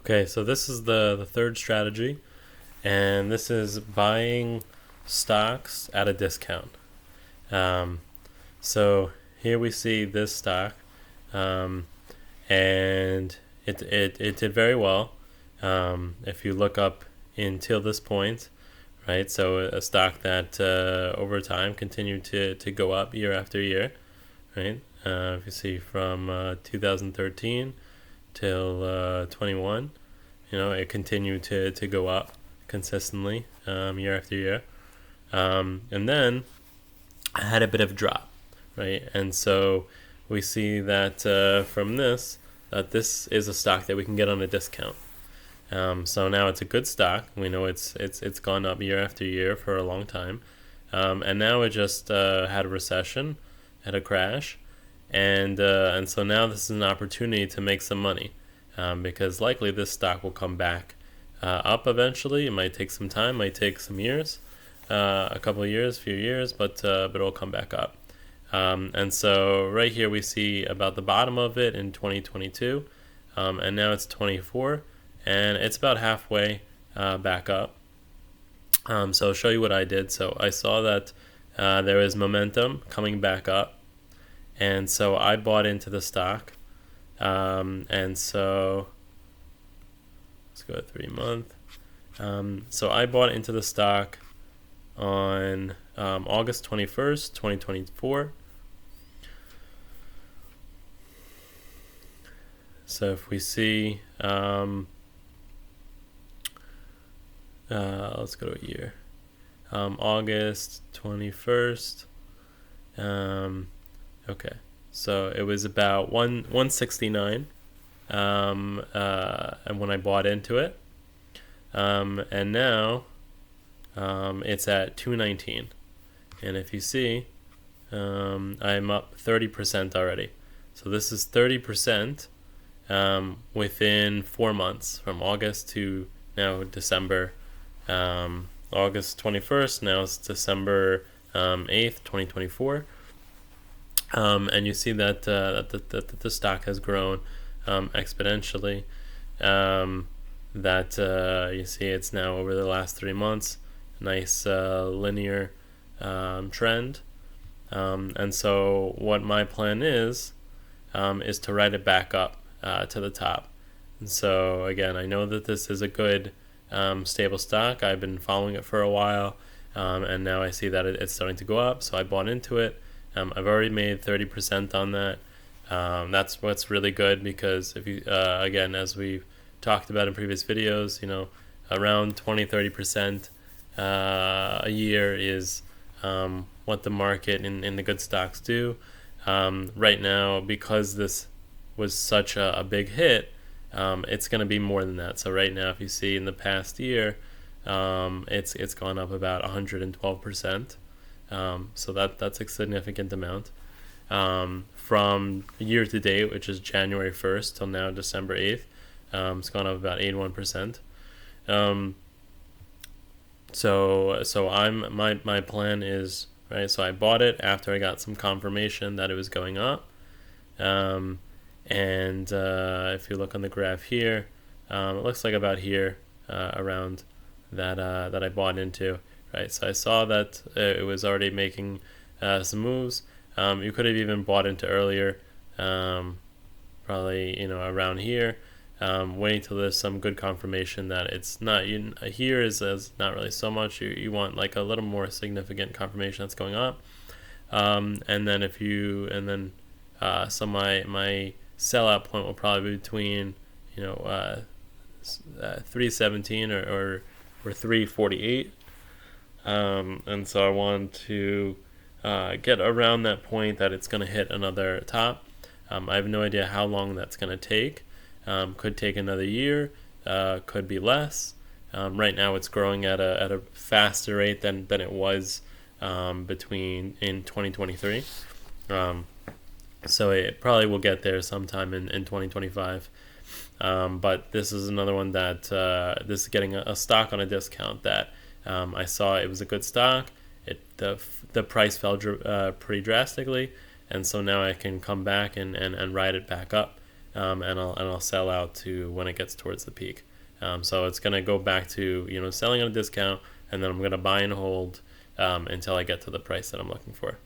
Okay, so this is the third strategy, and this is buying stocks at a discount. Um, so here we see this stock, um, and it did very well. If you look up until this point, right? So a stock that over time continued to go up year after year, right? If you see from 2013 till 21, it continued to go up consistently year after year. And then I had a bit of a drop, right? And so we see that from this, that this is a stock that we can get on a discount. So now it's a good stock. We know it's gone up year after year for a long time, and now it just had a recession, had a crash, and so now this is an opportunity to make some money, because likely this stock will come back up eventually. It might take some time, might take some years, a couple of years, few years, but it'll come back up. And so right here we see about the bottom of it in 2022, and now it's 24, and it's about halfway back up. So I'll show you what I did. So I saw that there is momentum coming back up, and so I bought into the stock. And so let's go to 3 month. So I bought into the stock on August 21st, 2024. So if we see, let's go to a year, August 21st. Okay, so it was about 169, and when I bought into it, and now it's at 219, and if you see, I'm up 30% already. So this is 30% within 4 months, from August to now December. August 21st, now it's December 8th, 2024. And you see that the stock has grown exponentially. You see it's now over the last 3 months, nice linear trend. And so what my plan is to ride it back up to the top. And so again, I know that this is a good stable stock. I've been following it for a while, and now I see that it's starting to go up, so I bought into it. I've already made 30% on that. That's what's really good, because if you again, as we've talked about in previous videos, around 20-30% a year is what the market in the good stocks do. Right now, because this was such a big hit, it's going to be more than that. So right now, if you see in the past year, it's gone up about 112%. So that's a significant amount. From year to date, which is January 1st till now December 8th, it's gone up about 81%. So my plan is, right, so I bought it after I got some confirmation that it was going up. And if you look on the graph here, it looks like about here, around that I bought into, right? So I saw that it was already making some moves. You could have even bought into earlier, probably around here. Waiting till there's some good confirmation that it's not here is not really so much. You want like a little more significant confirmation that's going up, and then so my sellout point will probably be between 317 or 348, and so I want to get around that point that it's going to hit another top. I have no idea how long that's going to take. Could take another year, could be less. Right now it's growing at a faster rate than it was in 2023. So it probably will get there sometime in 2025. But this is another one that this is getting a stock on a discount that I saw it was a good stock. The price fell pretty drastically, and so now I can come back and ride it back up. and I'll sell out to when it gets towards the peak. So it's going to go back to selling at a discount, and then I'm going to buy and hold until I get to the price that I'm looking for.